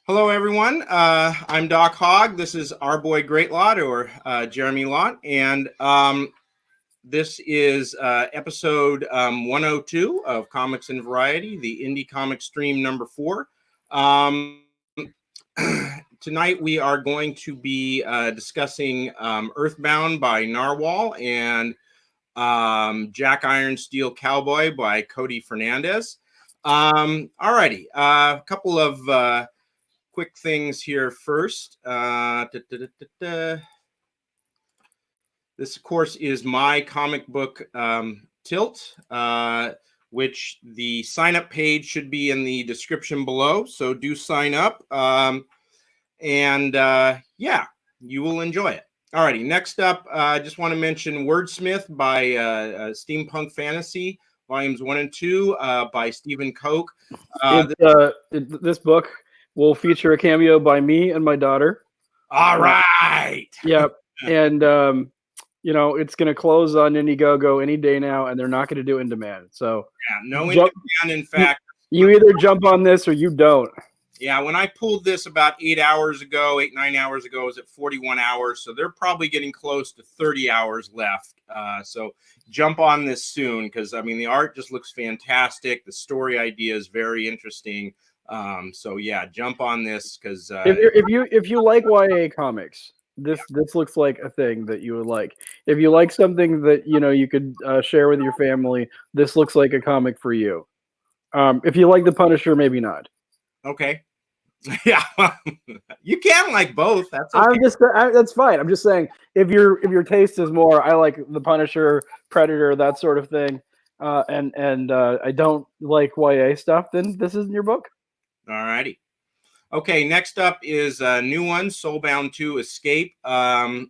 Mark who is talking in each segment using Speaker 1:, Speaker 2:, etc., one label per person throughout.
Speaker 1: Hello, everyone. I'm Doc Hogg. This is our boy Great Lot, or Jeremy Lott, and this is episode 102 of Comics and Variety, the Indy comic stream number 4. Tonight we are going to be discussing Earthbound by Narwhal and Jack Iron Steel Cowboy by Cody Fernandez. Alrighty, a couple of quick things here first. This, of course, is my comic book Tilt, which the sign-up page should be in the description below. So do sign up, and yeah, you will enjoy it. Alrighty, next up, I just want to mention Wordsmith by Steampunk Fantasy, volumes 1 and 2 by Stephen Koch.
Speaker 2: This book will feature a cameo by me and my daughter.
Speaker 1: All right.
Speaker 2: Yep. And, it's going to close on Indiegogo any day now, and they're not going to do in demand. So,
Speaker 1: yeah, no in demand. In fact,
Speaker 2: you either jump on this or you don't.
Speaker 1: Yeah, when I pulled this about 9 hours ago, it was at 41 hours. So they're probably getting close to 30 hours left. So jump on this soon because, I mean, the art just looks fantastic. The story idea is very interesting. So yeah, jump on this because
Speaker 2: if you like YA comics, this looks like a thing that you would like. If you like something that you could share with your family, this looks like a comic for you. If you like The Punisher, maybe not.
Speaker 1: Okay. Yeah, you can like both. That's okay.
Speaker 2: That's fine. I'm just saying if your taste is more, I like The Punisher, Predator, that sort of thing, and I don't like YA stuff, then this isn't your book.
Speaker 1: All righty. Okay, next up is a new one, Soulbound 2 Escape, by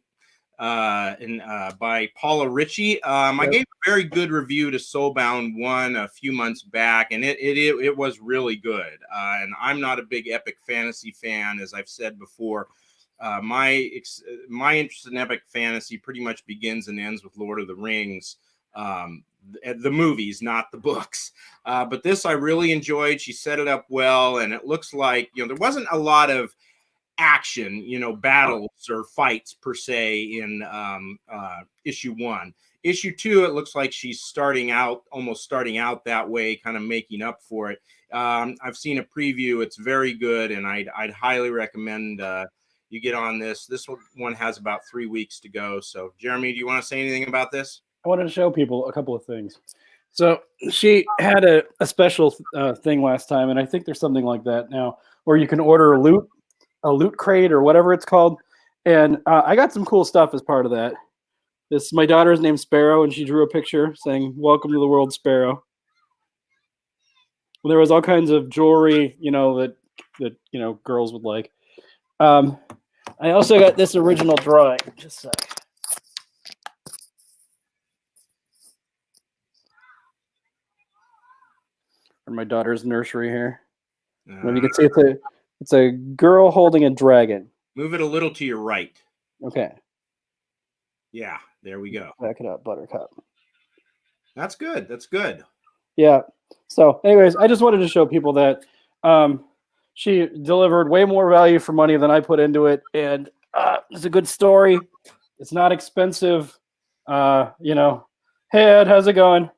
Speaker 1: Paula Ritchie. I gave a very good review to Soulbound 1 a few months back, and it was really good. And I'm not a big epic fantasy fan, as I've said before. My interest in epic fantasy pretty much begins and ends with Lord of the Rings. The movies, not the books. But this I really enjoyed. She set it up well, and it looks like, there wasn't a lot of action, battles or fights per se in issue 1. Issue 2, it looks like she's almost starting out that way, kind of making up for it. I've seen a preview. It's very good, and I'd highly recommend you get on this. This one has about 3 weeks to go. So, Jeremy, do you want to say anything about this?
Speaker 2: I wanted to show people a couple of things. So she had a special thing last time, and I think there's something like that now, where you can order a loot crate or whatever it's called. And I got some cool stuff as part of that. My daughter's named Sparrow, and she drew a picture saying, "Welcome to the world, Sparrow." There was all kinds of jewelry, that girls would like. I also got this original drawing. Just a sec. From my daughter's nursery here. You can see it's a girl holding a dragon.
Speaker 1: Move it a little to your right.
Speaker 2: Okay.
Speaker 1: Yeah, there we go.
Speaker 2: Back it up, Buttercup.
Speaker 1: That's good. That's good.
Speaker 2: Yeah. So, anyways, I just wanted to show people that she delivered way more value for money than I put into it, and it's a good story. It's not expensive. Hey, Ed, how's it going?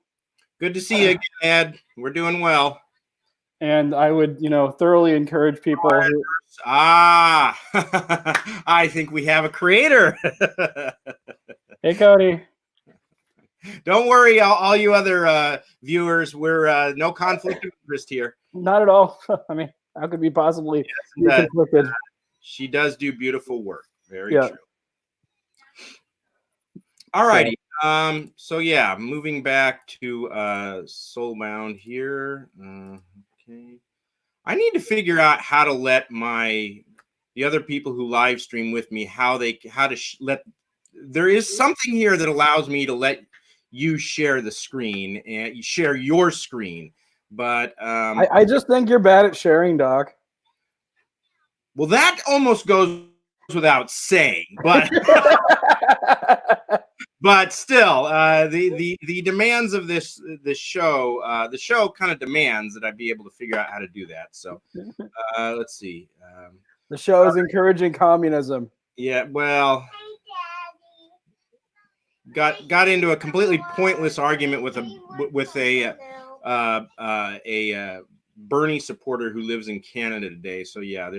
Speaker 1: Good to see you again, Ed. We're doing well.
Speaker 2: And I would, thoroughly encourage people.
Speaker 1: I think we have a creator.
Speaker 2: Hey, Cody.
Speaker 1: Don't worry, all you other viewers. We're no conflict of interest here.
Speaker 2: Not at all. I mean, how could we possibly be conflicted?
Speaker 1: She does do beautiful work. Very true. All righty. So yeah, moving back to Soulbound here. Okay. I need to figure out how to let the other people who live stream with me, there is something here that allows me to let you share the screen and you share your screen. But
Speaker 2: I just think you're bad at sharing, Doc.
Speaker 1: Well, that almost goes without saying, but But still, the demands of this show, the show kind of demands that I be able to figure out how to do that. So let's see.
Speaker 2: The show is encouraging communism.
Speaker 1: Yeah, well, got into a completely pointless argument with a Bernie supporter who lives in Canada today. So yeah,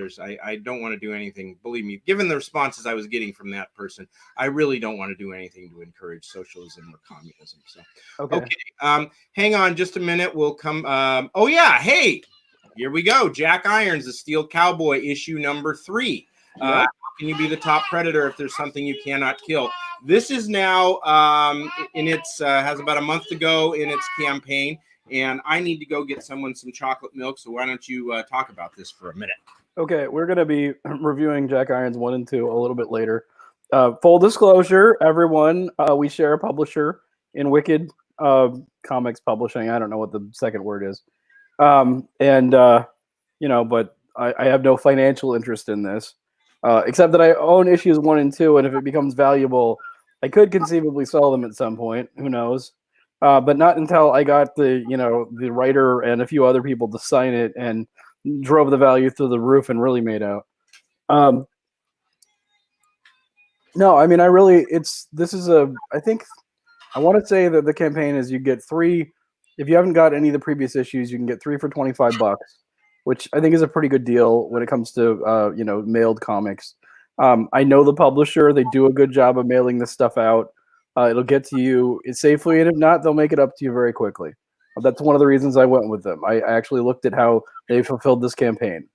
Speaker 1: I don't want to do anything. Believe me, given the responses I was getting from that person, I really don't want to do anything to encourage socialism or communism. So okay. Hang on just a minute. We'll come. Oh yeah, hey, here we go. Jack Irons, the Steel Cowboy, issue number 3. How can you be the top predator if there's something you cannot kill? This is now in its has about a month to go in its campaign, and I need to go get someone some chocolate milk. So why don't you talk about this for a minute?
Speaker 2: Okay, we're going to be reviewing Jack Irons 1 and 2 a little bit later. Full disclosure, everyone, we share a publisher in Wicked Comics Publishing. I don't know what the second word is. But I have no financial interest in this, except that I own issues 1 and 2, and if it becomes valuable, I could conceivably sell them at some point. Who knows? But not until I got the writer and a few other people to sign it and drove the value through the roof and really made out. No, I mean, I think I want to say that the campaign is you get 3. If you haven't got any of the previous issues, you can get 3 for $25, which I think is a pretty good deal when it comes to mailed comics. I know the publisher; they do a good job of mailing this stuff out. It'll get to you safely, and if not, they'll make it up to you very quickly. That's one of the reasons I went with them. I actually looked at how they fulfilled this campaign.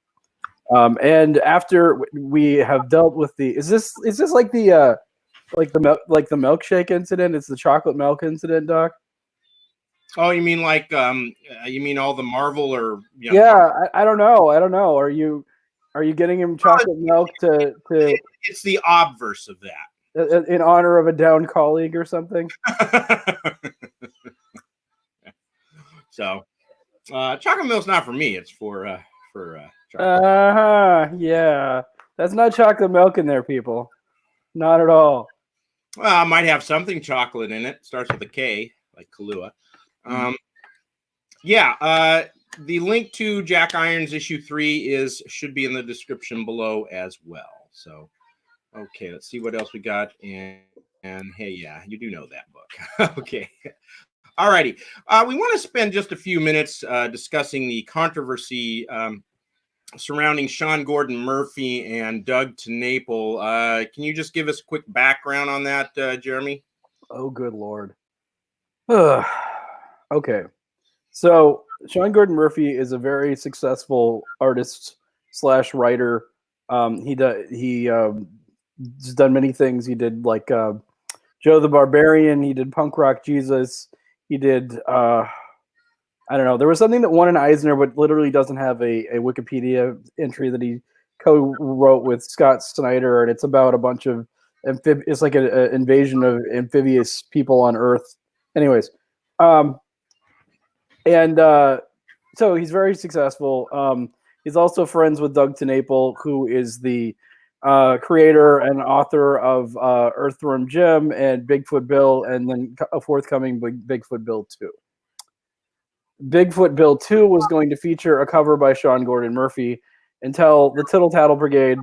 Speaker 2: And after we have dealt with is this like the milkshake incident? It's the chocolate milk incident, Doc.
Speaker 1: Oh, you mean like you mean all the Marvel or
Speaker 2: I don't know. Are you getting him chocolate milk to?
Speaker 1: It's the obverse of that.
Speaker 2: In honor of a downed colleague or something.
Speaker 1: So, chocolate milk's not for me. It's for
Speaker 2: yeah. That's not chocolate milk in there, people. Not at all.
Speaker 1: Well, I might have something chocolate in it. Starts with a K, like Kahlua. The link to Jack Irons issue 3 should be in the description below as well. So, okay, let's see what else we got. And hey, yeah, you do know that book. Okay. All righty. We want to spend just a few minutes discussing the controversy surrounding Sean Gordon Murphy and Doug TenNapel. Can you just give us a quick background on that, Jeremy?
Speaker 2: Oh, good Lord. Okay. So Sean Gordon Murphy is a very successful artist / writer. He's done many things. He did like Joe the Barbarian. He did Punk Rock Jesus. He did I don't know. There was something that won an Eisner, but literally doesn't have a Wikipedia entry that he co-wrote with Scott Snyder, and it's about a bunch of it's like an invasion of amphibious people on Earth. Anyways, so he's very successful. He's also friends with Doug TenNapel, who is the creator and author of Earthworm Jim and Bigfoot Bill, and then a forthcoming Bigfoot Bill 2. Bigfoot Bill 2 was going to feature a cover by Sean Gordon Murphy until the Tittle Tattle Brigade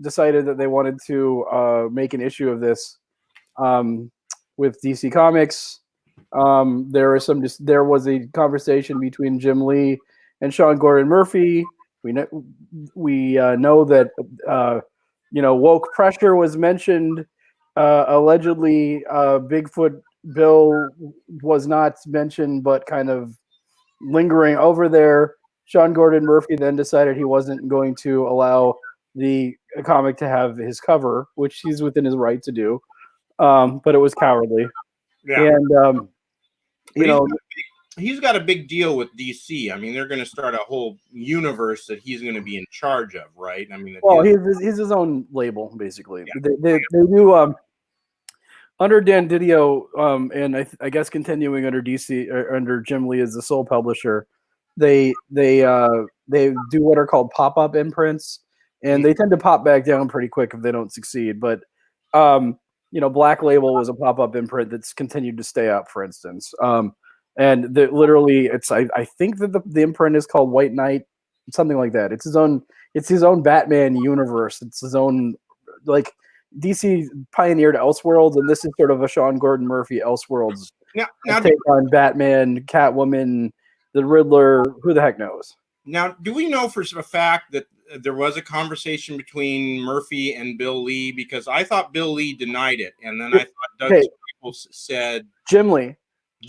Speaker 2: decided that they wanted to make an issue of this with DC Comics. There was a conversation between Jim Lee and Sean Gordon Murphy. We know that woke pressure was mentioned. Allegedly, Bigfoot Bill was not mentioned, but kind of lingering over there. Sean Gordon Murphy then decided he wasn't going to allow the comic to have his cover, which he's within his right to do. But it was cowardly. Yeah. And
Speaker 1: he's got a big deal with DC. I mean, they're going to start a whole universe that he's going to be in charge of, right? I mean,
Speaker 2: he's his own label, basically. Yeah. They do under Dan Didio, and I guess continuing under DC or under Jim Lee as the sole publisher. They do what are called pop-up imprints, and they tend to pop back down pretty quick if they don't succeed. But Black Label was a pop-up imprint that's continued to stay up, for instance. And literally, I think that the imprint is called White Knight, something like that. It's his own Batman universe. It's his own, like, DC pioneered Elseworlds, and this is sort of a Sean Gordon Murphy Elseworlds take on Batman, Catwoman, the Riddler. Who the heck knows?
Speaker 1: Now, do we know for a fact that there was a conversation between Murphy and Bill Lee? Because I thought Bill Lee denied it, and then I thought Doug Stapel said
Speaker 2: Jim Lee.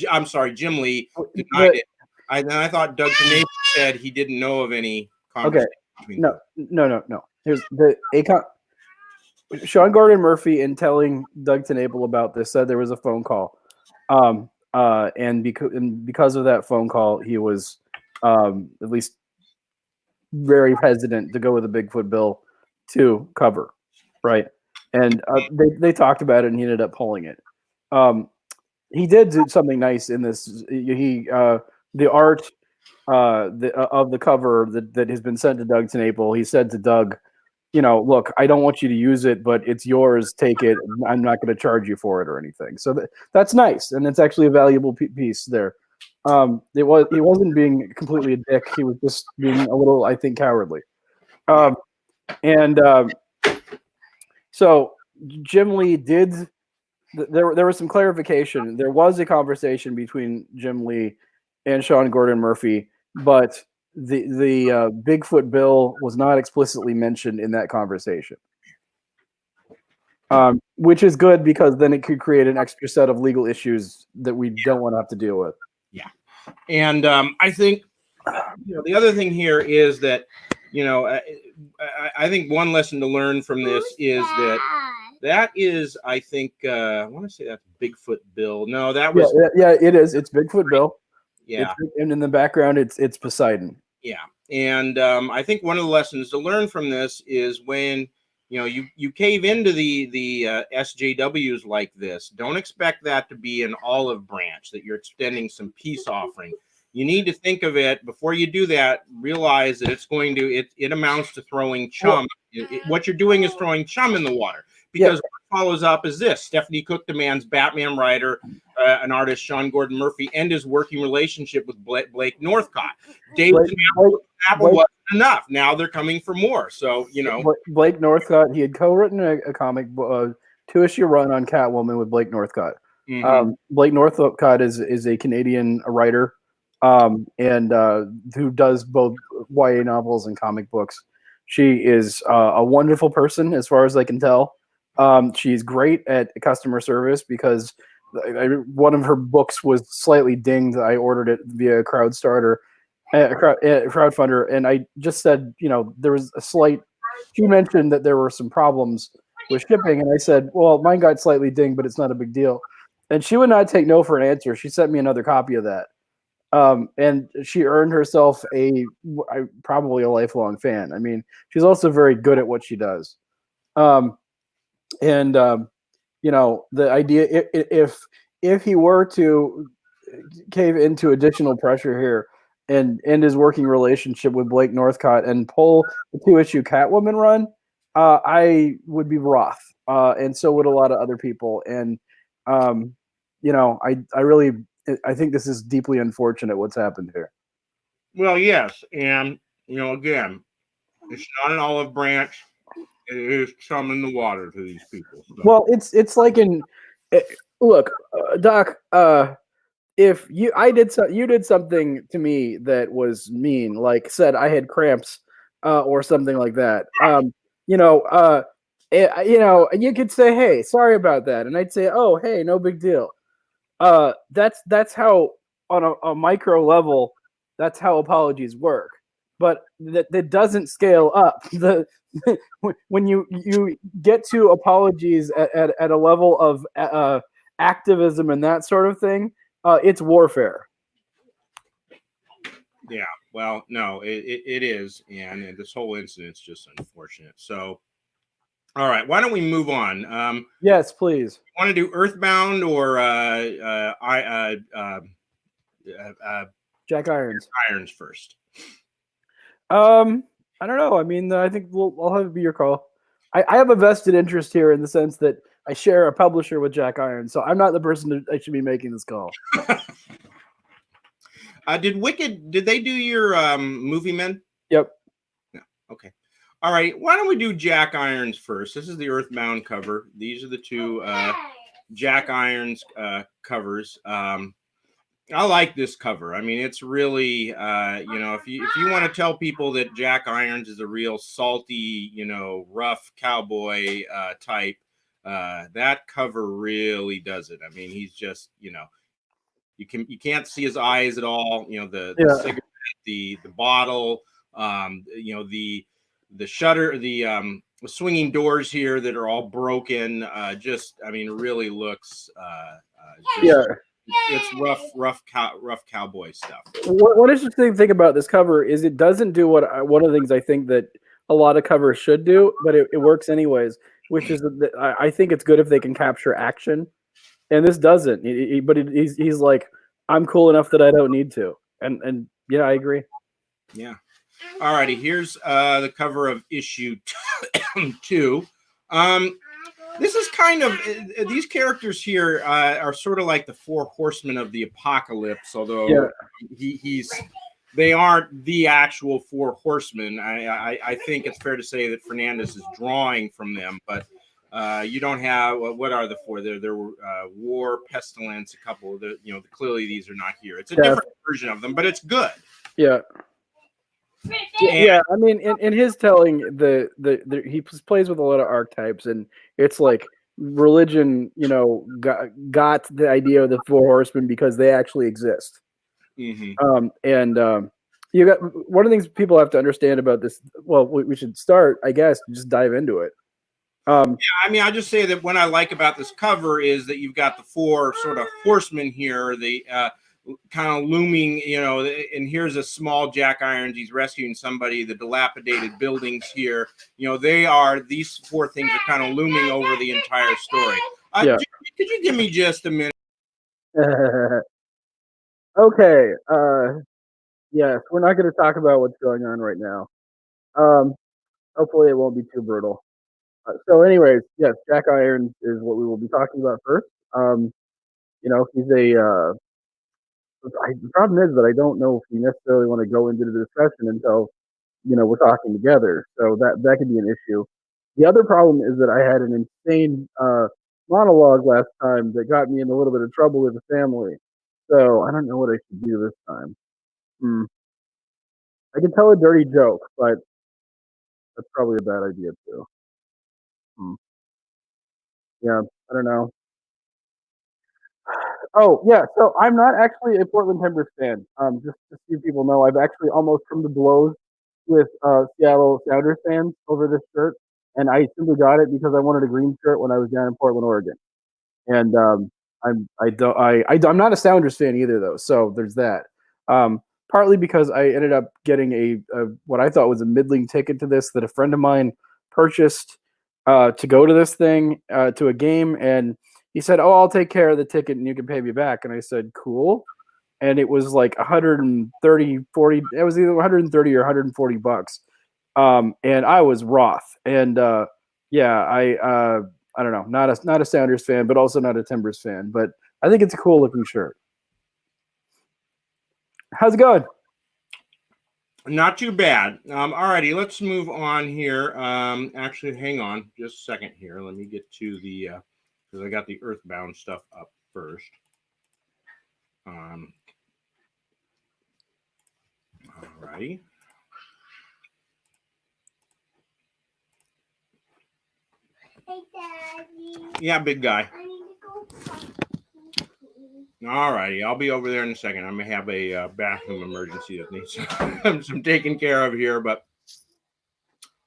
Speaker 1: I'm sorry, Jim Lee denied it. Then I thought Doug Stapel said he didn't know of any conversation between them.
Speaker 2: No. Here's Sean Gordon Murphy, in telling Doug Tenable about this, said there was a phone call, and because of that phone call, he was at least very hesitant to go with a Bigfoot bill to cover, right? And they talked about it, and he ended up pulling it. He did do something nice in this. The art of the cover that has been sent to Doug Tenable, he said to Doug, look, I don't want you to use it, but it's yours. Take it. I'm not going to charge you for it or anything. So that's nice, and it's actually a valuable piece there. He wasn't being completely a dick. He was just being a little, I think, cowardly. So Jim Lee did. There was some clarification. There was a conversation between Jim Lee and Sean Gordon Murphy, but the Bigfoot bill was not explicitly mentioned in that conversation, which is good, because then it could create an extra set of legal issues that we don't want to have to deal with.
Speaker 1: Yeah, and I think the other thing here is that I think one lesson to learn from this is that is, I think, I want to say that's Bigfoot Bill. No, that was
Speaker 2: it is. It's Bigfoot Bill.
Speaker 1: Yeah,
Speaker 2: and in the background, it's Poseidon.
Speaker 1: Yeah, and I think one of the lessons to learn from this is when you cave into the SJWs like this, don't expect that to be an olive branch that you're extending some peace offering. You need to think of it before you do that. Realize that it amounts to throwing chum. What you're doing is throwing chum in the water, because what follows up is this: Stephanie Cook demands Batman writer, an artist, Sean Gordon Murphy, end his working relationship with Blake Northcott. David Apple wasn't enough. Now they're coming for more. So
Speaker 2: Blake Northcott, he had co-written a comic book, 2-issue run on Catwoman with Blake Northcott. Mm-hmm. Blake Northcott is a Canadian writer, and who does both YA novels and comic books. She is a wonderful person, as far as I can tell. She's great at customer service, because one of her books was slightly dinged. I ordered it via crowdfunder, and I just said, there was a slight. She mentioned that there were some problems with shipping, and I said, well, mine got slightly dinged, but it's not a big deal. And she would not take no for an answer. She sent me another copy of that. And she earned herself probably a lifelong fan. I mean, she's also very good at what she does. The idea, if he were to cave into additional pressure here and end his working relationship with Blake Northcott and pull the 2-issue Catwoman run, I would be wroth, and so would a lot of other people. And I think this is deeply unfortunate what's happened here.
Speaker 1: Well, yes, and again, it's not an olive branch. It is chum in the water to these people. So.
Speaker 2: Well, it's like look, Doc. If you did something to me that was mean, like said I had cramps, or something like that. You could say, "Hey, sorry about that," and I'd say, "Oh, hey, no big deal." That's how, on a micro level, that's how apologies work. But that doesn't scale up. When you get to apologies at a level of activism and that sort of thing, it's warfare.
Speaker 1: Yeah, well, no, it is, and this whole incident's just unfortunate. So, all right, why don't we move on?
Speaker 2: Yes, please.
Speaker 1: You want to do Earthbound or
Speaker 2: Jack Irons?
Speaker 1: Irons first.
Speaker 2: I don't know. I mean, I think I'll have it be your call. I have a vested interest here in the sense that I share a publisher with Jack Irons, so I'm not the person I should be making this call.
Speaker 1: Did they do your Movie Men?
Speaker 2: Yep.
Speaker 1: No. Okay. All right. Why don't we do Jack Irons first? This is the Earthbound cover. These are the two Jack Irons covers. I like this cover. I mean, it's really, if you want to tell people that Jack Irons is a real salty, rough cowboy type, that cover really does it. I mean, he's just, you can't see his eyes at all. The cigarette, the bottle, the shutter, the swinging doors here that are all broken. Really looks. It's rough cowboy stuff.
Speaker 2: One interesting thing about this cover is it doesn't do one of the things I think that a lot of covers should do, but it works anyways. Which is that I think it's good if they can capture action, and this doesn't. He's like, I'm cool enough that I don't need to, and yeah, I agree.
Speaker 1: Yeah. All righty. Here's the cover of issue 2. This is kind of these characters here are sort of like the 4 horsemen of the apocalypse, although they aren't the actual 4 horsemen. I think it's fair to say that Fernandez is drawing from them, but you don't have what are the 4? There were war, pestilence, a couple of clearly these are not here. It's a different version of them, but it's good.
Speaker 2: Yeah. Yeah, I mean, in his telling, he plays with a lot of archetypes, and it's like religion, got the idea of the 4 horsemen because they actually exist.
Speaker 1: Mm-hmm.
Speaker 2: You got one of the things people have to understand about this. Well, we should start, I guess, just dive into it.
Speaker 1: I'll just say that what I like about this cover is that you've got the 4 sort of horsemen here. The kind of looming, and here's a small Jack Irons. He's rescuing somebody. The dilapidated buildings here, these 4 things are kind of looming over the entire story. Could you give me just a minute?
Speaker 2: Okay. Yes, we're not going to talk about what's going on right now. Hopefully it won't be too brutal. So anyways, yes, Jack Irons is what we will be talking about first. He's the problem is that I don't know if we necessarily want to go into the discussion until, we're talking together. So that could be an issue. The other problem is that I had an insane monologue last time that got me in a little bit of trouble with the family. So I don't know what I should do this time. I can tell a dirty joke, but that's probably a bad idea too. Yeah, I don't know. Oh yeah, so I'm not actually a Portland Timbers fan. Just a few people know I've actually almost come to blows with Seattle Sounders fans over this shirt, and I simply got it because I wanted a green shirt when I was down in Portland, Oregon. And I'm not a Sounders fan either though, so there's that. Partly because I ended up getting a what I thought was a middling ticket to this that a friend of mine purchased to go to this thing to a game, and he said, "Oh, I'll take care of the ticket and you can pay me back." And I said, "Cool." And it was like 130, 40. It was either 130 or 140 bucks. And I was wroth. And I don't know, not a Sounders fan, but also not a Timbers fan. But I think it's a cool looking shirt. How's it going?
Speaker 1: Not too bad. All righty, let's move on here. Actually, hang on just a second here. Let me get to the because I got the Earthbound stuff up first. All righty. Hey, Daddy. Yeah, big guy. I need to go. All righty, I'll be over there in a second. I may have a bathroom emergency that needs some taken care of here, but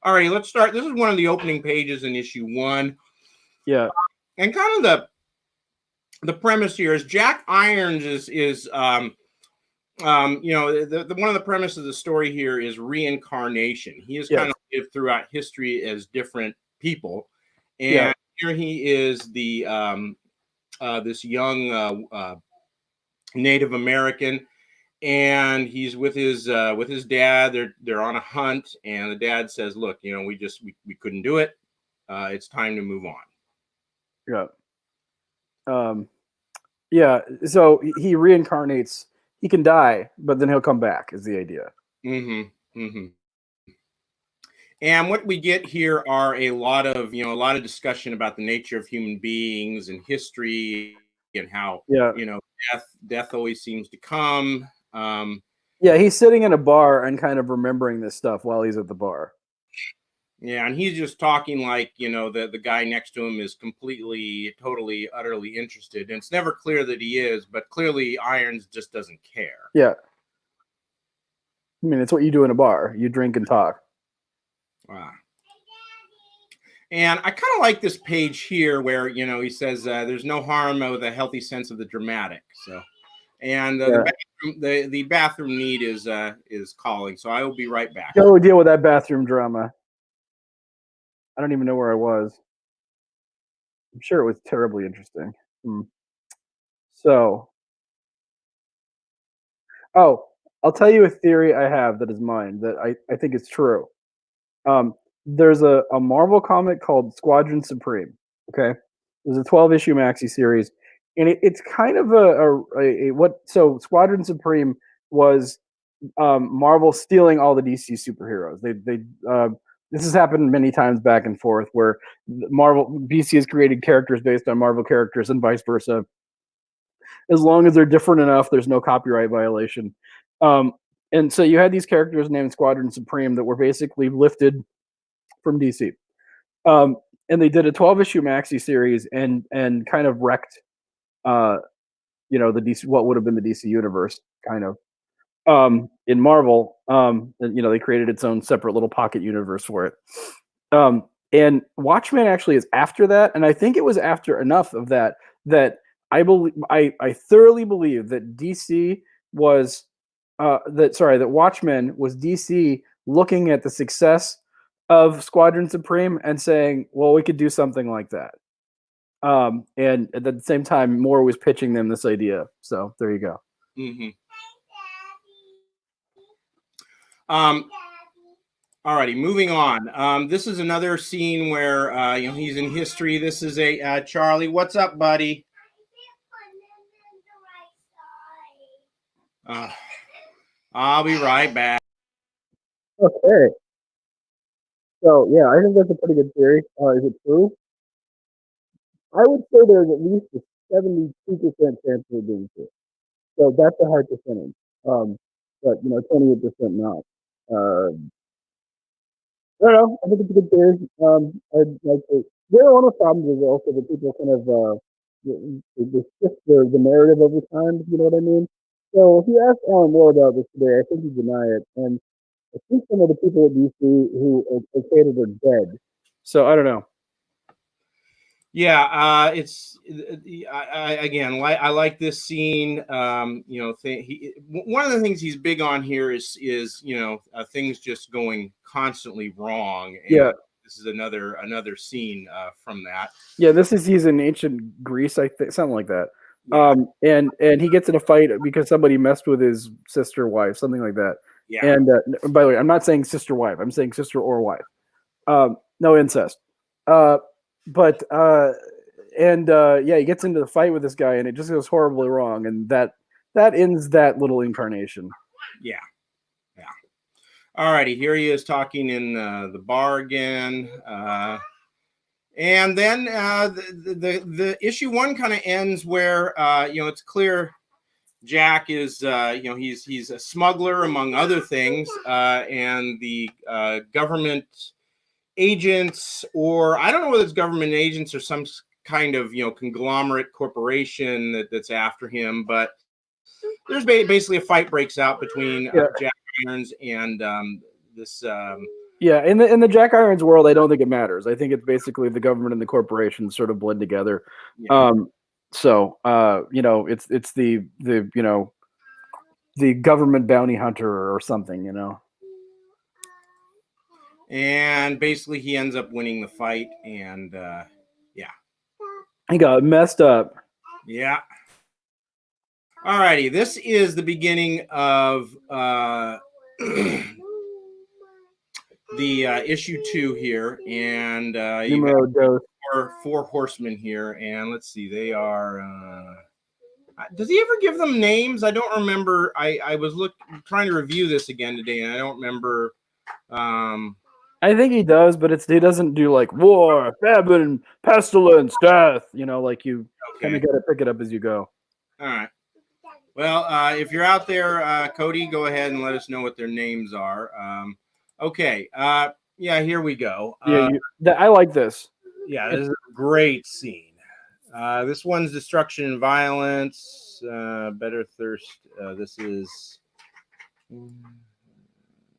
Speaker 1: all righty, let's start. This is one of the opening pages in issue 1.
Speaker 2: Yeah,
Speaker 1: and kind of the premise here is Jack Irons is one of the premises of the story here is reincarnation. He is kind of lived throughout history as different people, and here he is the this young Native American, and he's with his dad. They're on a hunt, and the dad says, "Look, we couldn't do it. It's time to move on."
Speaker 2: Yeah. Yeah. So he reincarnates. He can die, but then he'll come back. Is the idea?
Speaker 1: Mm-hmm. Mm-hmm. And what we get here are a lot of, a lot of discussion about the nature of human beings and history and how,
Speaker 2: Yeah.
Speaker 1: death always seems to come.
Speaker 2: Yeah. He's sitting in a bar and kind of remembering this stuff while he's at the bar.
Speaker 1: Yeah, and he's just talking like, the guy next to him is completely, totally, utterly interested. And it's never clear that he is, but clearly Irons just doesn't care.
Speaker 2: Yeah. I mean, it's what you do in a bar. You drink and talk.
Speaker 1: And I kind of like this page here where, he says there's no harm with a healthy sense of the dramatic. So, and the bathroom need is calling. So I will be right back.
Speaker 2: Go deal with that bathroom drama. I don't even know where I was. I'm sure it was terribly interesting. So, I'll tell you a theory I have that is mine that I think is true. There's a Marvel comic called Squadron Supreme. Okay, it was a 12-issue maxi series, and it's kind of so Squadron Supreme was Marvel stealing all the DC superheroes. This has happened many times back and forth where DC has created characters based on Marvel characters and vice versa. As long as they're different enough, there's no copyright violation. And so you had these characters named Squadron Supreme that were basically lifted from DC. And they did a 12-issue maxi series and kind of wrecked, the DC, what would have been the DC universe, kind of. In Marvel, they created its own separate little pocket universe for it. And Watchmen actually is after that, and I think it was after enough of that I thoroughly believe that DC was that Watchmen was DC looking at the success of Squadron Supreme and saying, well, we could do something like that. And at the same time, Moore was pitching them this idea. So there you go.
Speaker 1: Mm-hmm. Alrighty, moving on. This is another scene where he's in history. This is a Charlie. What's up, buddy? I'll be right back.
Speaker 2: Okay. So yeah, I think that's a pretty good theory. Is it true? I would say there's at least a 72% chance of it being true. So that's a high percentage. But 28% not. I don't know. I think it's a good theory. I'd like to. One of the problems is also that people kind of they shift the narrative over time. You know what I mean? So if you ask Alan Moore about this today, I think he'd deny it. And I think some of the people at DC who okayed it are dead. So I don't know.
Speaker 1: Yeah, it's I like this scene. One of the things he's big on here is things just going constantly wrong. And
Speaker 2: yeah,
Speaker 1: this is another scene from that.
Speaker 2: Yeah, he's in ancient Greece, I think, something like that. Yeah. And he gets in a fight because somebody messed with his sister wife, something like that.
Speaker 1: Yeah.
Speaker 2: And by the way, I'm not saying sister wife. I'm saying sister or wife. No incest. He gets into the fight with this guy, and it just goes horribly wrong, and that ends that little incarnation.
Speaker 1: Yeah. Alrighty, here he is talking in the bar again, and then the issue one kind of ends where it's clear Jack is he's a smuggler among other things, and the government agents, or I don't know whether it's government agents or some kind of conglomerate corporation that's after him, but there's basically a fight breaks out between Jack Irons and this.
Speaker 2: In the Jack Irons world, I don't think it matters. I think it's basically the government and the corporation sort of blend together. Yeah. It's the government bounty hunter or something,
Speaker 1: And basically, he ends up winning the fight, and
Speaker 2: he got messed up.
Speaker 1: Yeah. Alrighty, this is the beginning of the issue 2 here, and
Speaker 2: Numero dos.
Speaker 1: four horsemen here, and let's see, they are. Does he ever give them names? I don't remember. I was trying to review this again today, and I don't remember.
Speaker 2: I think he does, but he doesn't do like war, famine, pestilence, death. Like you kind of got to pick it up as you go.
Speaker 1: All right. Well, if you're out there, Cody, go ahead and let us know what their names are. Okay. Yeah, here we go.
Speaker 2: I like this.
Speaker 1: Yeah, this is a great scene. This one's destruction and violence. Better thirst. This is.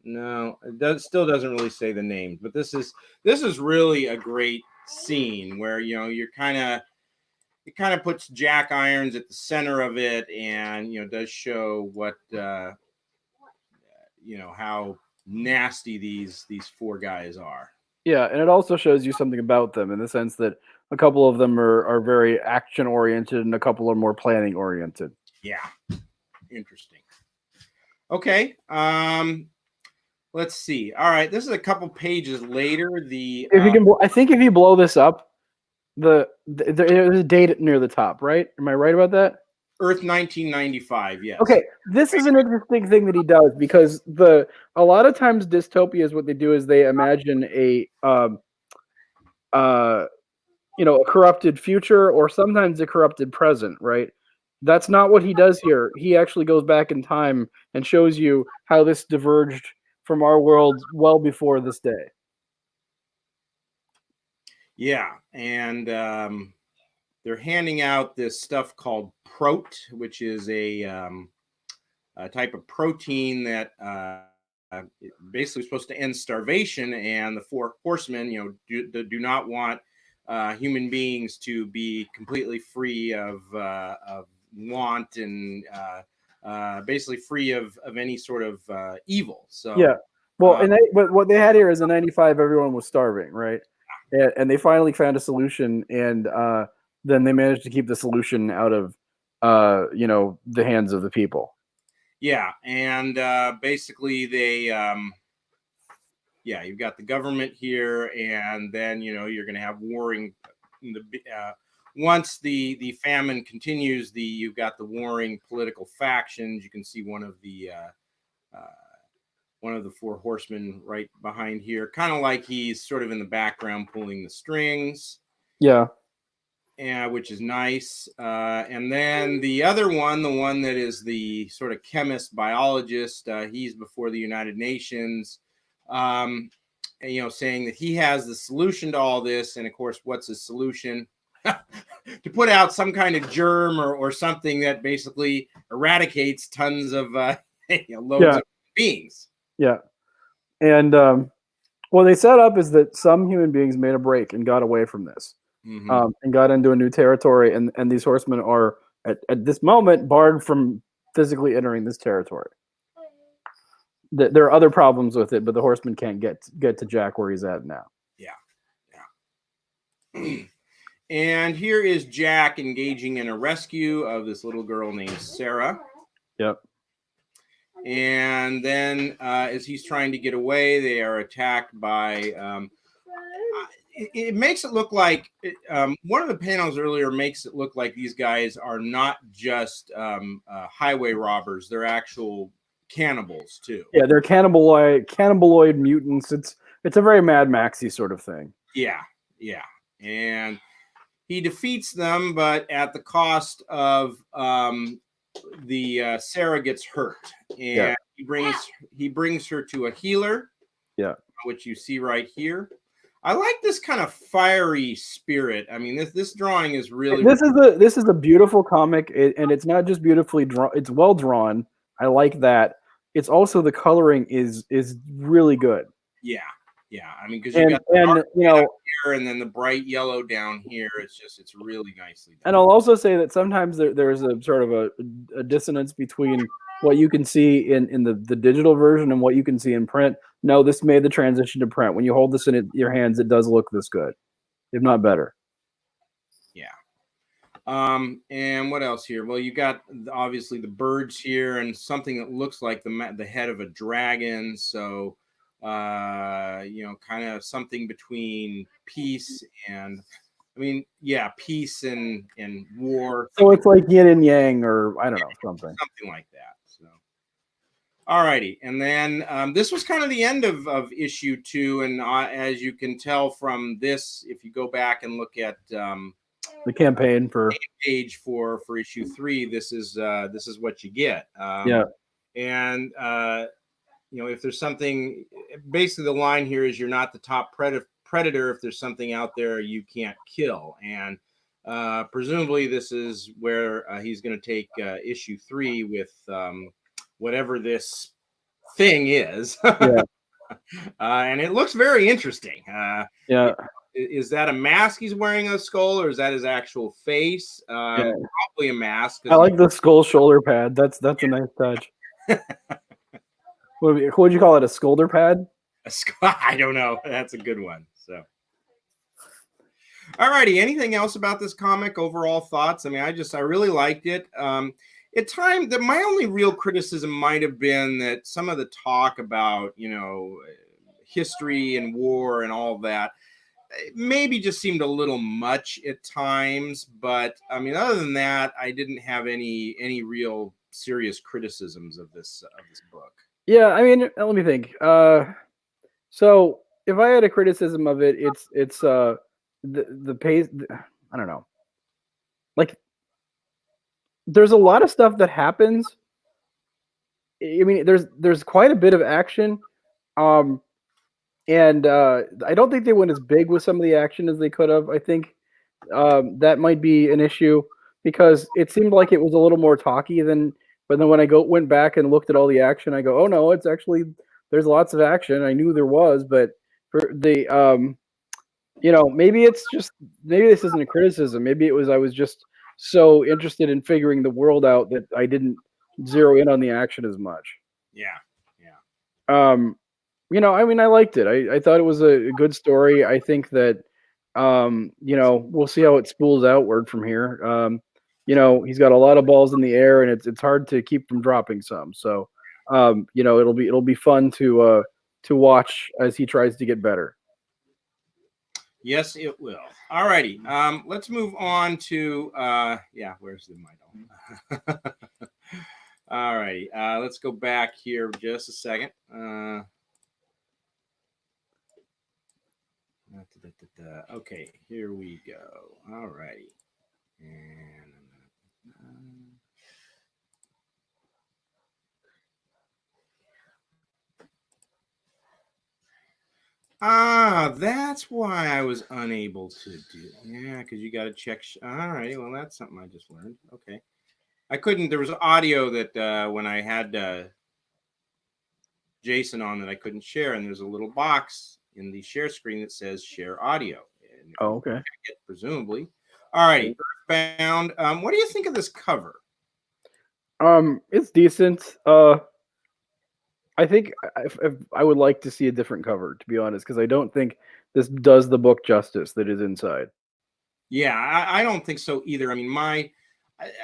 Speaker 1: No, still doesn't really say the names, but this is really a great scene where it kind of puts Jack Irons at the center of it, and does show what how nasty these four guys are.
Speaker 2: Yeah, and it also shows you something about them in the sense that a couple of them are very action oriented and a couple are more planning oriented.
Speaker 1: Yeah, interesting. Okay, let's see. All right, this is a couple pages later.
Speaker 2: I think if you blow this up, there's a date near the top, right? Am I right about that?
Speaker 1: Earth 1995. Yes.
Speaker 2: Okay, this is an interesting thing that he does because a lot of times dystopias, what they do is they imagine a corrupted future or sometimes a corrupted present, right? That's not what he does here. He actually goes back in time and shows you how this diverged from our world well before this day.
Speaker 1: Yeah, and they're handing out this stuff called prot, which is a type of protein that basically supposed to end starvation. And the four horsemen, do not want human beings to be completely free of want and basically free of any sort of evil. So
Speaker 2: yeah, well, but what they had here is in '95, everyone was starving, right? And they finally found a solution, and then they managed to keep the solution out of the hands of the people.
Speaker 1: Yeah, and basically they you've got the government here, and then you're going to have warring. Once the famine continues, you've got the warring political factions. You can see one of the four horsemen right behind here, kind of like he's sort of in the background pulling the strings.
Speaker 2: Yeah.
Speaker 1: Which is nice. And then the other one, the one that is the sort of chemist biologist, he's before the United Nations, saying that he has the solution to all this. And of course, what's his solution? To put out some kind of germ or something that basically eradicates tons of loads of beings.
Speaker 2: Yeah. And what they set up is that some human beings made a break and got away from this. Mm-hmm. And got into a new territory, and these horsemen are at this moment barred from physically entering this territory. There are other problems with it, but the horsemen can't get to Jack where he's at now.
Speaker 1: Yeah. And here is Jack engaging in a rescue of this little girl named Sarah.
Speaker 2: Yep.
Speaker 1: And then as he's trying to get away, they are attacked by it makes it look like one of the panels earlier makes it look like these guys are not just highway robbers; they're actual cannibals too.
Speaker 2: Yeah, they're cannibaloid mutants. It's a very Mad Maxy sort of thing.
Speaker 1: Yeah, and he defeats them, but at the cost of the Sarah gets hurt, and he brings her to a healer.
Speaker 2: Yeah,
Speaker 1: which you see right here. I like this kind of fiery spirit. I mean, this drawing is really.
Speaker 2: This is a beautiful comic, and it's not just beautifully drawn; it's well drawn. I like that. It's also the coloring is really good.
Speaker 1: Yeah. I mean, because you got the here and then the bright yellow down here. It's really nicely done.
Speaker 2: And I'll also say that sometimes there's a sort of a dissonance between what you can see in the digital version and what you can see in print. No, this made the transition to print. When you hold this in your hands, it does look this good, if not better.
Speaker 1: Yeah. And what else here? Well, you got obviously the birds here and something that looks like the head of a dragon. So, kind of something between peace and I mean, yeah, peace and war.
Speaker 2: So it's like yin and yang, or I don't know, something.
Speaker 1: Something like that. So, all righty, and then this was kind of the end of issue 2, and as you can tell from this, if you go back and look at
Speaker 2: The campaign for
Speaker 1: page for issue 3, this is what you get.
Speaker 2: Yeah.
Speaker 1: And if there's something, basically the line here is, you're not the top predator if there's something out there you can't kill. And presumably this is where he's going to take issue 3 with whatever this thing is.
Speaker 2: Yeah.
Speaker 1: And it looks very interesting.
Speaker 2: Yeah.
Speaker 1: Is that a mask he's wearing on a skull, or is that his actual face?
Speaker 2: Yeah.
Speaker 1: Probably a mask.
Speaker 2: I like the skull shoulder pad. That's a nice touch. What would you call it? A scolder pad?
Speaker 1: I don't know. That's a good one. So, all righty. Anything else about this comic? Overall thoughts? I mean, I really liked it. At times, that my only real criticism might have been that some of the talk about history and war and all that maybe just seemed a little much at times. But I mean, other than that, I didn't have any real serious criticisms of this book.
Speaker 2: Yeah, I mean, let me think. So if I had a criticism of it, it's the pace. I don't know. Like, there's a lot of stuff that happens. I mean, there's quite a bit of action, and I don't think they went as big with some of the action as they could have. I think that might be an issue because it seemed like it was a little more talky than. But then when I went back and looked at all the action, I go, oh no, it's actually there's lots of action. I knew there was, but for the maybe it's just maybe this isn't a criticism. Maybe it was I was just so interested in figuring the world out that I didn't zero in on the action as much.
Speaker 1: Yeah.
Speaker 2: I mean, I liked it. I thought it was a good story. I think that we'll see how it spools outward from here. He's got a lot of balls in the air, and it's hard to keep from dropping some. So, it'll be fun to watch as he tries to get better.
Speaker 1: Yes, it will. All righty. Let's move on to where's the mic? All righty. Let's go back here just a second. Okay, here we go. All righty. And that's why I was unable to do. Yeah, because you got to check. All righty. Well, that's something I just learned. Okay. I couldn't. There was audio that when I had Jason on that I couldn't share, and there's a little box in the share screen that says share audio. And
Speaker 2: okay.
Speaker 1: Presumably. All right. Earthbound. What do you think of this cover?
Speaker 2: It's decent. I think I would like to see a different cover, to be honest, because I don't think this does the book justice that is inside.
Speaker 1: Yeah, I don't think so either. I mean,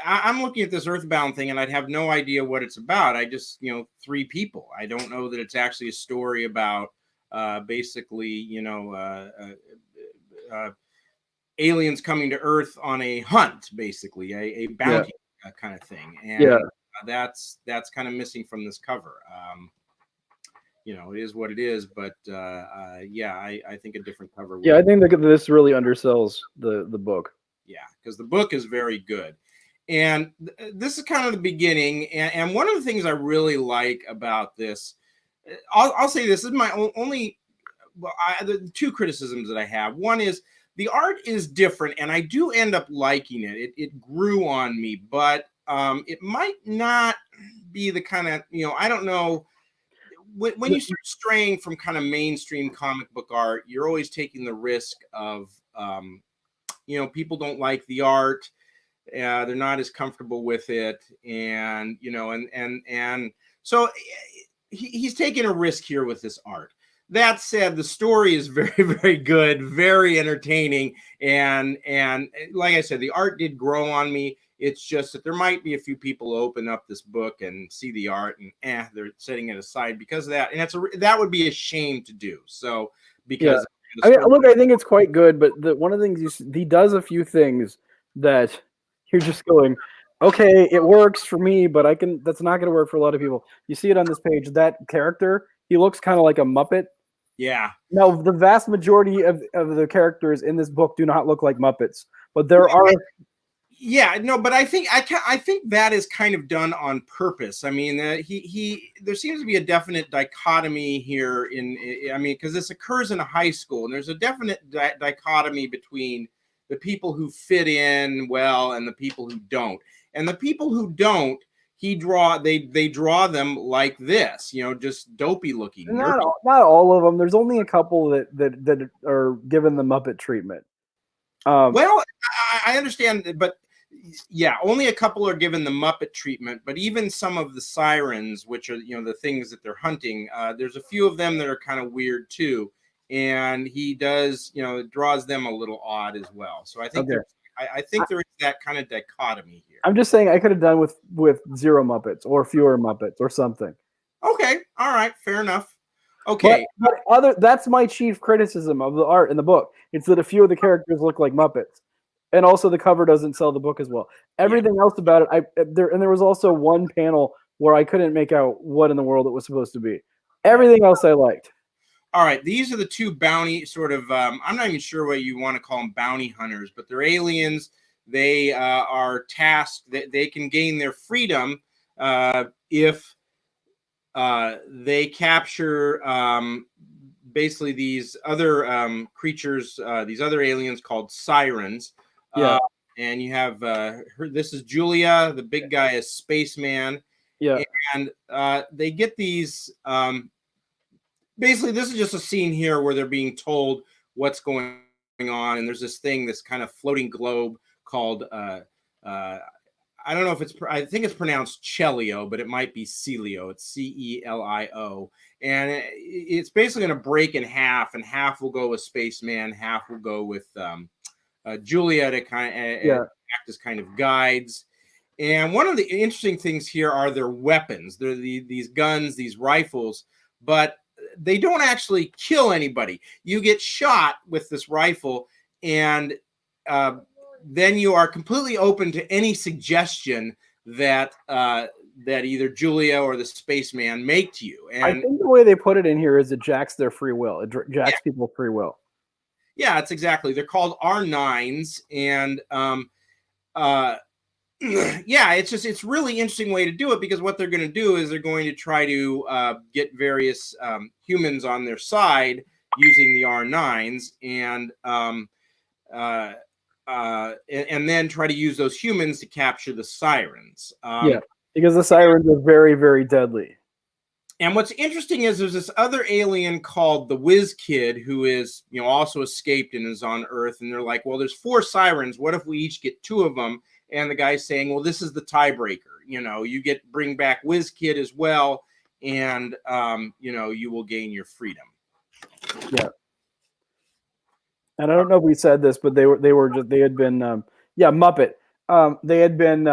Speaker 1: I'm looking at this Earthbound thing, and I'd have no idea what it's about. I just, 3 people. I don't know that it's actually a story about basically, aliens coming to Earth on a hunt, basically a bounty kind of thing. And that's kind of missing from this cover. It is what it is, but I think a different cover.
Speaker 2: Yeah, I think that this really undersells the book.
Speaker 1: Yeah, because the book is very good. And this is kind of the beginning. And one of the things I really like about this, I'll say this is my only, the 2 criticisms that I have. One is the art is different, and I do end up liking it. It grew on me, but it might not be the kind of, I don't know. When you start straying from kind of mainstream comic book art, you're always taking the risk of, people don't like the art. They're not as comfortable with it. And, and so he's taking a risk here with this art. That said, the story is very, very good, very entertaining. And like I said, the art did grow on me. It's just that there might be a few people who open up this book and see the art and they're setting it aside because of that. And that would be a shame to do. So because
Speaker 2: I mean, look, I think it's quite good, but one of the things he does a few things that you're just going, okay, it works for me, but that's not going to work for a lot of people. You see it on this page. That character, he looks kind of like a Muppet.
Speaker 1: Yeah.
Speaker 2: Now, the vast majority of the characters in this book do not look like Muppets, but there are.
Speaker 1: Yeah, no, but I think that is kind of done on purpose. I mean, there seems to be a definite dichotomy here I mean, because this occurs in a high school, and there's a definite dichotomy between the people who fit in well and the people who don't. And the people who don't, they draw them like this, just dopey looking.
Speaker 2: Not all of them. There's only a couple that are given the Muppet treatment.
Speaker 1: Well, I understand, but yeah, only a couple are given the Muppet treatment, but even some of the sirens, which are, the things that they're hunting, there's a few of them that are kind of weird too. And he does, draws them a little odd as well. So I think I think there is that kind of dichotomy here.
Speaker 2: I'm just saying I could have done with 0 Muppets or fewer Muppets or something.
Speaker 1: Okay. All right. Fair enough. Okay.
Speaker 2: But that's my chief criticism of the art in the book. It's that a few of the characters look like Muppets. And also the cover doesn't sell the book as well. Everything else about it, there was also one panel where I couldn't make out what in the world it was supposed to be. Everything else I liked.
Speaker 1: All right, these are the two bounty sort of, I'm not even sure what you want to call them, bounty hunters, but they're aliens. They are tasked, they can gain their freedom if they capture basically these other creatures, these other aliens called sirens.
Speaker 2: Yeah.
Speaker 1: And you have this is Julia, the big guy is Spaceman.
Speaker 2: Yeah.
Speaker 1: And they get these basically, this is just a scene here where they're being told what's going on, and there's this thing, this kind of floating globe called I don't know if I think it's pronounced Celio, but it might be Celio. It's Celio, and it's basically going to break in half, and half will go with Spaceman, half will go with Julia to kind of act as kind of guides. And one of the interesting things here are their weapons. They're these guns, these rifles, but they don't actually kill anybody. You get shot with this rifle, and then you are completely open to any suggestion that that either Julia or the Spaceman make to you. And
Speaker 2: I think the way they put it in here is it jacks their free will. It jacks people's free will.
Speaker 1: Yeah, it's exactly. They're called R9s, and yeah, it's really interesting way to do it, because what they're going to do is they're going to try to get various humans on their side using the R9s, and then try to use those humans to capture the sirens.
Speaker 2: Because the sirens are very, very deadly.
Speaker 1: And what's interesting is there's this other alien called the Whiz Kid who is, also escaped and is on Earth. And they're like, well, there's 4 sirens. What if we each get 2 of them? And the guy's saying, well, this is the tiebreaker. You bring back Whiz Kid as well, and you will gain your freedom.
Speaker 2: Yeah. And I don't know if we said this, but they had been Muppet. They had been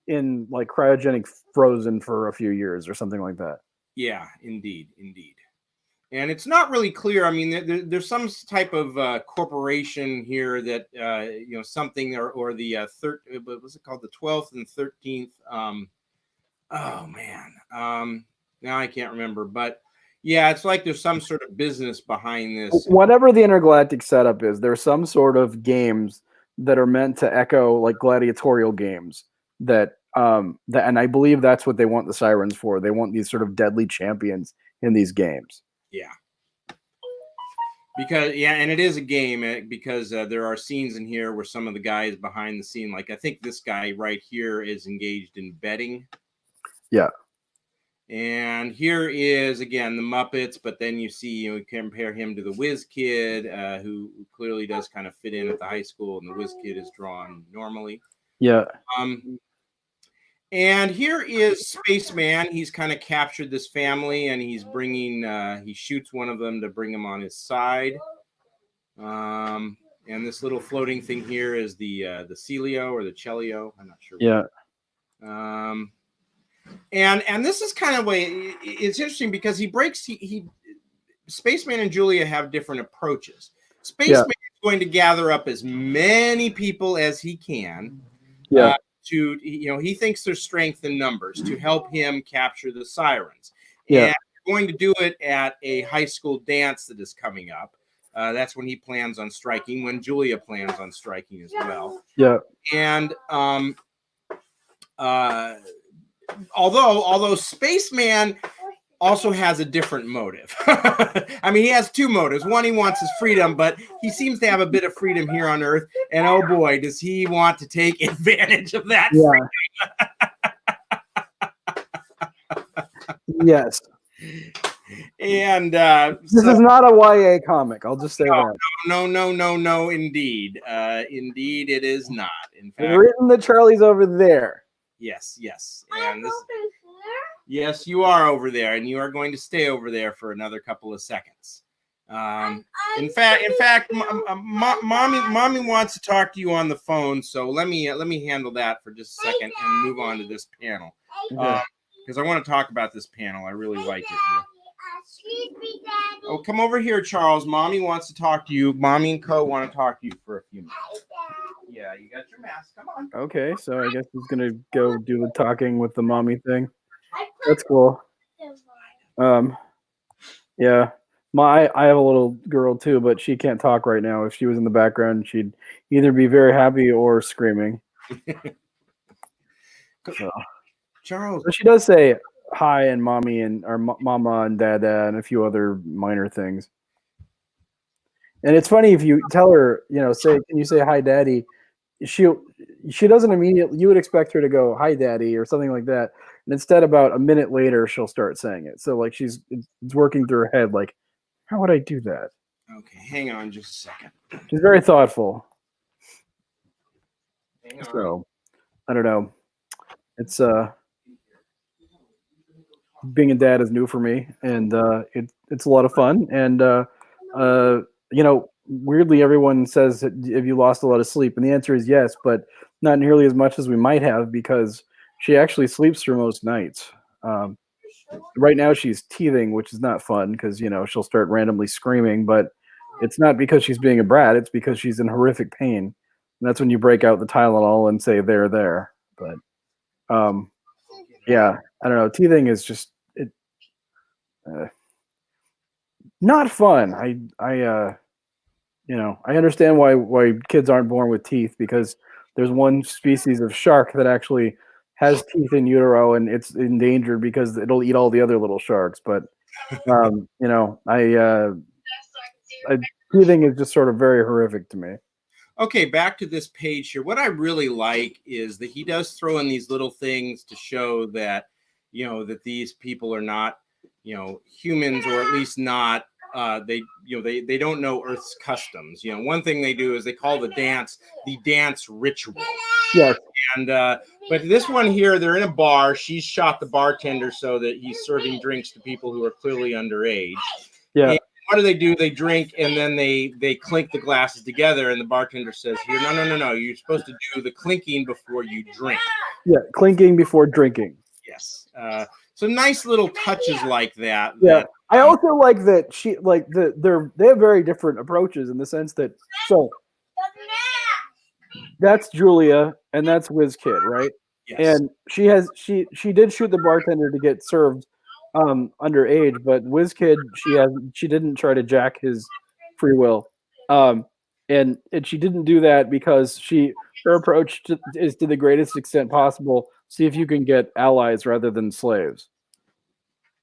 Speaker 2: in like cryogenic frozen for a few years or something like that.
Speaker 1: Yeah, indeed. And it's not really clear. I mean, there's some type of corporation here that something or the what's it called, the 12th and 13th. Oh man, now I can't remember, but yeah, it's like there's some sort of business behind this.
Speaker 2: Whatever the intergalactic setup is, there's some sort of games that are meant to echo like gladiatorial games that and I believe that's what they want the sirens for. They want these sort of deadly champions in these games.
Speaker 1: Yeah. Because and it is a game, because there are scenes in here where some of the guys behind the scene, like I think this guy right here is engaged in betting.
Speaker 2: Yeah.
Speaker 1: And here is again the Muppets, but then you compare him to the Whiz Kid, who clearly does kind of fit in at the high school, and the Whiz Kid is drawn normally.
Speaker 2: Yeah.
Speaker 1: And here is Spaceman. He's kind of captured this family, and he's bringing. He shoots one of them to bring him on his side. And this little floating thing here is the Celio or the Celio. I'm not sure.
Speaker 2: Yeah.
Speaker 1: And this is kind of way. It's interesting because he Spaceman and Julia have different approaches. Spaceman is going to gather up as many people as he can. To he thinks there's strength in numbers to help him capture the sirens. And we're going to do it at a high school dance that is coming up. That's when he plans on striking, when Julia plans on striking as well. And although Spaceman also has a different motive. I mean, he has two motives. One, he wants his freedom, but he seems to have a bit of freedom here on Earth. And oh boy, does he want to take advantage of that freedom.
Speaker 2: Yes.
Speaker 1: And
Speaker 2: this is not a YA comic. I'll just say that.
Speaker 1: No, indeed. Indeed, it is not. In fact,
Speaker 2: written that Charlie's over there.
Speaker 1: Yes. And this, yes, you are over there, and you are going to stay over there for another couple of seconds. In fact, mommy wants to talk to you on the phone, so let me handle that for just a second and move on to this panel, because I want to talk about this panel. I really like it. Oh, come over here, Charles. Mommy wants to talk to you. Mommy and Co want to talk to you for a few minutes. Yeah, you got your mask. Come on.
Speaker 2: Okay, so I guess he's gonna go do the talking with the mommy thing. That's cool. Yeah. I have a little girl too, but she can't talk right now. If she was in the background, she'd either be very happy or screaming. So.
Speaker 1: Charles.
Speaker 2: But she does say hi and mommy and or mama and dada and a few other minor things. And it's funny if you tell her, say, can you say hi, daddy? She doesn't immediately. You would expect her to go hi, daddy, or something like that. And instead, about a minute later, she'll start saying it. So like it's working through her head. Like, how would I do that?
Speaker 1: Okay, hang on just a second.
Speaker 2: She's very thoughtful. So I don't know. It's being a dad is new for me, and it's a lot of fun. And weirdly, everyone says, have you lost a lot of sleep? And the answer is yes, but not nearly as much as we might have, because she actually sleeps through most nights. Right now she's teething, which is not fun because, she'll start randomly screaming, but it's not because she's being a brat. It's because she's in horrific pain. And that's when you break out the Tylenol and say, there. But yeah, I don't know. Teething is just not fun. I understand why kids aren't born with teeth, because there's one species of shark that actually has teeth in utero, and it's endangered because it'll eat all the other little sharks. But teething is just sort of very horrific to me.
Speaker 1: Okay, back to this page here. What I really like is that he does throw in these little things to show that, that these people are not, humans, or at least not, they don't know Earth's customs. One thing they do is they call the dance ritual.
Speaker 2: Yes.
Speaker 1: And but this one here, they're in a bar. She's shot the bartender so that he's serving drinks to people who are clearly underage.
Speaker 2: Yeah.
Speaker 1: And what do? They drink, and then they clink the glasses together, and the bartender says, "Here, no. You're supposed to do the clinking before you drink."
Speaker 2: Yeah, clinking before drinking.
Speaker 1: Yes. So nice little touches like that.
Speaker 2: Yeah. I also like that they have very different approaches, in the sense that that's Julia and that's WizKid, right? Yes. And she did shoot the bartender to get served underage, but WizKid, she didn't try to jack his free will. And she didn't do that because her approach is to the greatest extent possible, see if you can get allies rather than slaves.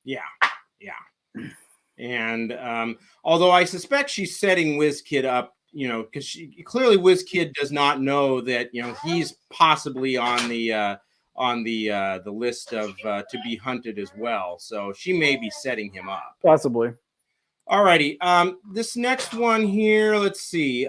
Speaker 1: Yeah. And although I suspect she's setting WizKid up, because clearly WizKid does not know that he's possibly on the list of to be hunted as well. So she may be setting him up.
Speaker 2: Possibly.
Speaker 1: All righty. This next one here, let's see.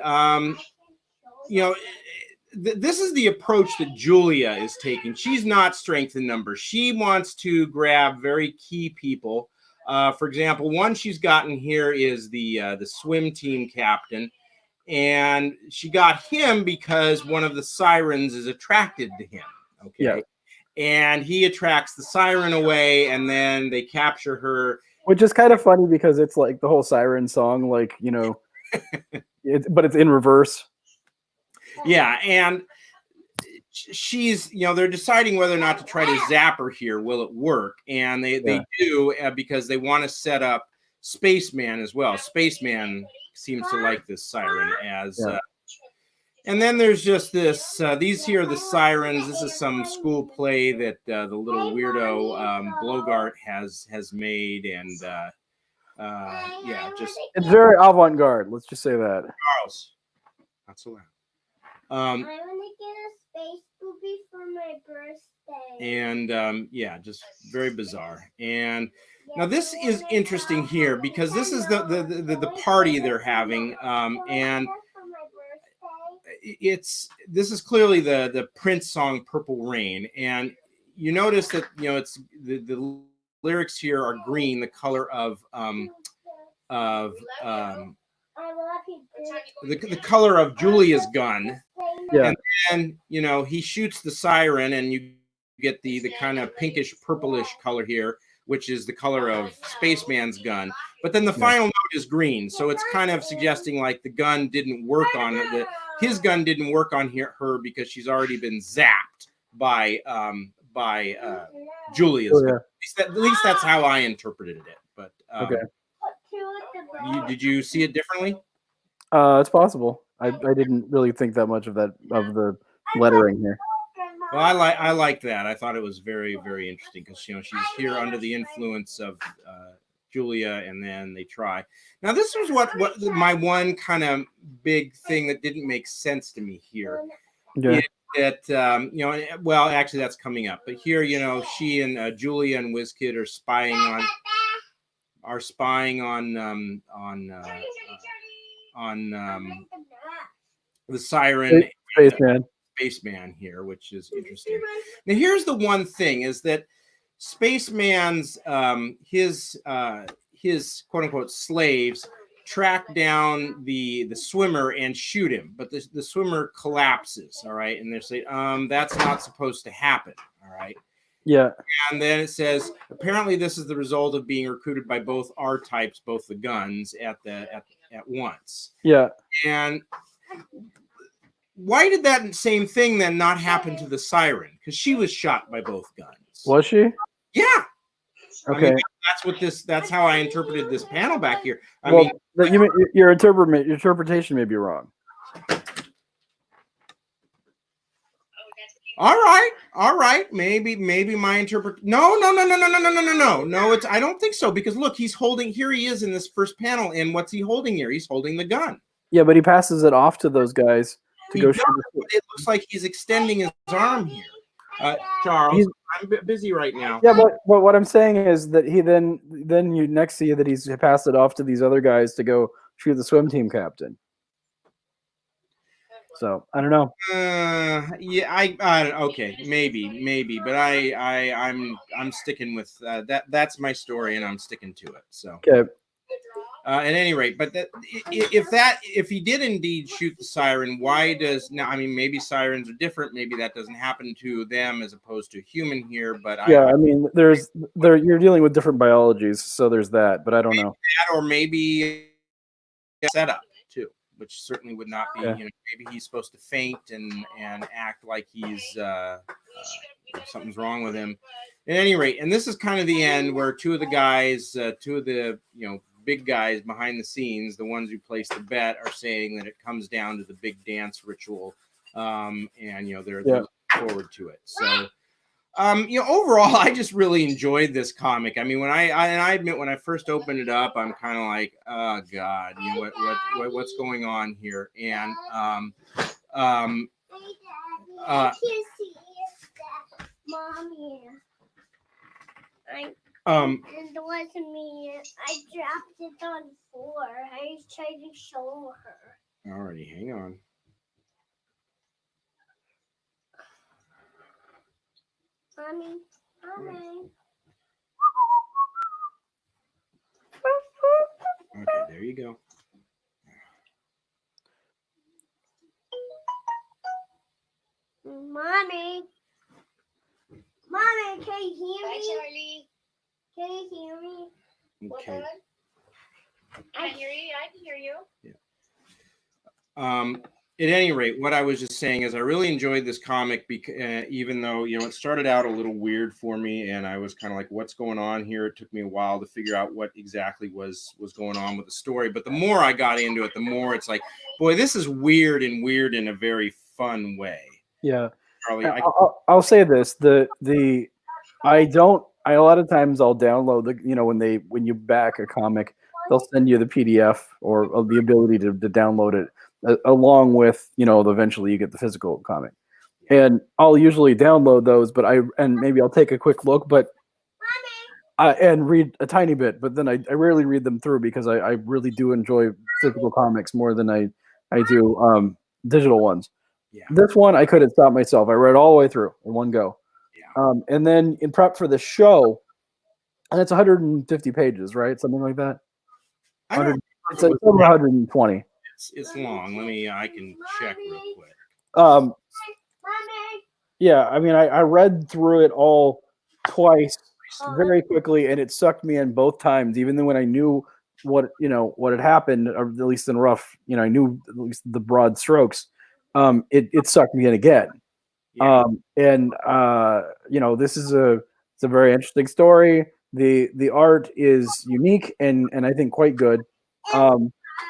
Speaker 1: This is the approach that Julia is taking. She's not strength in numbers. She wants to grab very key people. For example, one she's gotten here is the swim team captain, and she got him because one of the sirens is attracted to him. Okay, yeah. And he attracts the siren away, and then they capture her,
Speaker 2: Which is kind of funny because it's like the whole siren song, like, but it's in reverse.
Speaker 1: Yeah, and she's, they're deciding whether or not to try to zap her here. Will it work? And they do, because they want to set up Spaceman as well. Spaceman seems to like this siren as. And then there's just this. These here are the sirens. This is some school play that the little weirdo Blogart has made, and just
Speaker 2: it's very avant-garde. Let's just say that.
Speaker 1: Charles, not so loud. I want to get a space movie for my birthday. And just very bizarre. And now this is interesting here because this is the party they're having, and this is clearly the Prince song "Purple Rain," and you notice that it's the lyrics here are green, the color of the color of Julia's gun.
Speaker 2: Yeah.
Speaker 1: And then he shoots the siren, and you get the kind of pinkish purplish color here, which is the color of Spaceman's gun. But then the final note is green, so it's kind of suggesting like the gun didn't work on it. His gun didn't work on her because she's already been zapped by Julia's gun. At least that's how I interpreted it. But did you see it differently?
Speaker 2: It's possible. I didn't really think that much of the lettering here.
Speaker 1: Well, I like that. I thought it was very, very interesting because she's here under the influence of Julia, and then they try. Now, this was what my one kind of big thing that didn't make sense to me here.
Speaker 2: Yeah.
Speaker 1: That well, actually, that's coming up. But here, she and Julia and WizKid are spying on the siren. Spaceman here, which is interesting. Now, here's the one thing: is that Spaceman's his quote unquote slaves track down the swimmer and shoot him, but the swimmer collapses. All right, and they say that's not supposed to happen. All right.
Speaker 2: Yeah.
Speaker 1: And then it says apparently this is the result of being recruited by both R types, both the guns at once.
Speaker 2: Yeah.
Speaker 1: And why did that same thing then not happen to the siren? Because she was shot by both guns.
Speaker 2: Was she?
Speaker 1: Yeah.
Speaker 2: Okay.
Speaker 1: I mean, that's how I interpreted this panel back here.
Speaker 2: Your interpretation may be wrong.
Speaker 1: All right. Maybe my No. It's I don't think so, because look, here he is in this first panel, and what's he holding here? He's holding the gun.
Speaker 2: Yeah, but he passes it off to those guys to go shoot.
Speaker 1: It looks like he's extending his arm here. Charles, I'm busy right now.
Speaker 2: Yeah, but what I'm saying is that he then you next see that he's passed it off to these other guys to go shoot the swim team captain. So I don't know.
Speaker 1: Okay, maybe, but I'm sticking with that. That's my story, and I'm sticking to it. So
Speaker 2: okay.
Speaker 1: At any rate, but if he did indeed shoot the siren, why does now? I mean, maybe sirens are different. Maybe that doesn't happen to them as opposed to a human here. But
Speaker 2: I mean, you're dealing with different biologies, so there's that. But I don't know.
Speaker 1: That, or maybe a setup too, which certainly would not be. Maybe he's supposed to faint and act like he's something's wrong with him. At any rate, and this is kind of the end where two of the big guys behind the scenes, the ones who placed the bet, are saying that it comes down to the big dance ritual, and they're looking forward to it. So, overall, I just really enjoyed this comic. I mean, I admit when I first opened it up, I'm kind of like, oh God, what's going on here? And
Speaker 3: Mommy. It wasn't me. I dropped it on the floor. I was trying to show her.
Speaker 1: Alrighty, hang on.
Speaker 3: Mommy.
Speaker 1: Okay, there you go.
Speaker 3: Mommy, can you hear me? Hi, Charlie. Can you hear me?
Speaker 1: Okay.
Speaker 3: I hear you.
Speaker 4: I can hear you.
Speaker 1: At any rate, what I was just saying is I really enjoyed this comic because even though, it started out a little weird for me and I was kind of like, what's going on here? It took me a while to figure out what exactly was going on with the story. But the more I got into it, the more it's like, boy, this is weird in a very fun way.
Speaker 2: Yeah.
Speaker 1: Charlie,
Speaker 2: I'll say this: I a lot of times I'll download when you back a comic, they'll send you the PDF or the ability to download it along with eventually you get the physical comic, and I'll usually download those, but maybe I'll take a quick look, but and read a tiny bit, but then I rarely read them through because I really do enjoy physical comics more than I do digital ones.
Speaker 1: Yeah.
Speaker 2: This one I couldn't stop myself. I read all the way through in one go.
Speaker 1: Yeah.
Speaker 2: And then in prep for the show, and it's 150 pages, right? Something like that. It's like over 120.
Speaker 1: It's long. I can check real quick.
Speaker 3: Mommy.
Speaker 2: Yeah, I mean, I read through it all twice very quickly, and it sucked me in both times, even though when I knew what had happened, or at least in rough, I knew at least the broad strokes. It sucked me in again.
Speaker 1: Yeah.
Speaker 2: This is it's a very interesting story. The art is unique and I think quite good.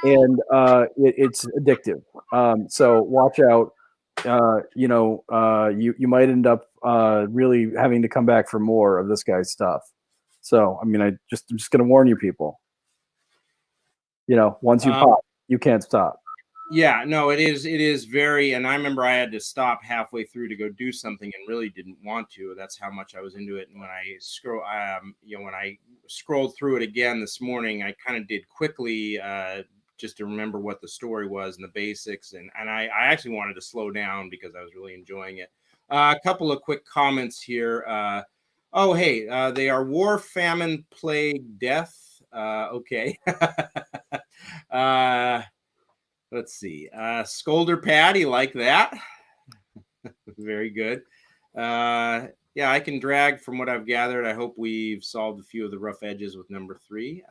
Speaker 2: It's addictive. So watch out. You might end up really having to come back for more of this guy's stuff. So I mean, I'm just going to warn you people. Once you pop, you can't stop.
Speaker 1: Yeah, no, it is very, and I remember I had to stop halfway through to go do something and really didn't want to. That's how much I was into it. And when I scrolled through it again this morning, I kind of did quickly just to remember what the story was and the basics. And I actually wanted to slow down because I was really enjoying it. A couple of quick comments here. They are war, famine, plague, death. Okay. Let's see. Scolder Patty, like that. Very good. Yeah, I can drag from what I've gathered. I hope we've solved a few of the rough edges with number 3.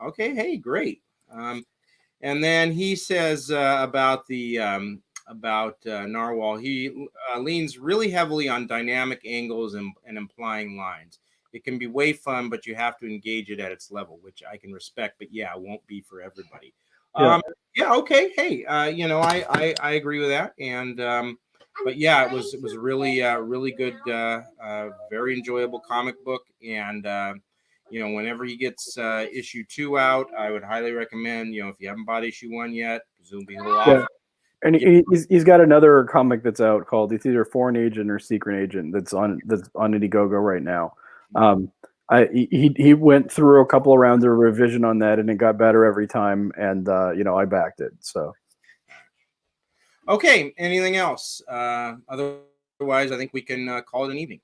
Speaker 1: Okay, hey, great. And then he says about Narwhal, he leans really heavily on dynamic angles and implying lines. It can be way fun, but you have to engage it at its level, which I can respect. But yeah, it won't be for everybody. Yeah. Okay. Hey, I agree with that. And but yeah, it was really really good, very enjoyable comic book. And whenever he gets issue 2 out, I would highly recommend. If you haven't bought issue 1 yet, presumably he'll offer.
Speaker 2: And he's got another comic that's out called it's either Foreign Agent or Secret Agent that's on Indiegogo right now. He went through a couple of rounds of revision on that, and it got better every time. And I backed it. So,
Speaker 1: okay. Anything else? Otherwise, I think we can call it an evening.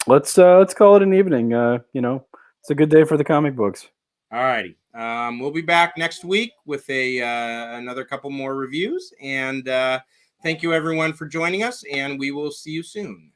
Speaker 2: Let's call it an evening. It's a good day for the comic books.
Speaker 1: All righty. We'll be back next week with another couple more reviews. And thank you everyone for joining us. And we will see you soon.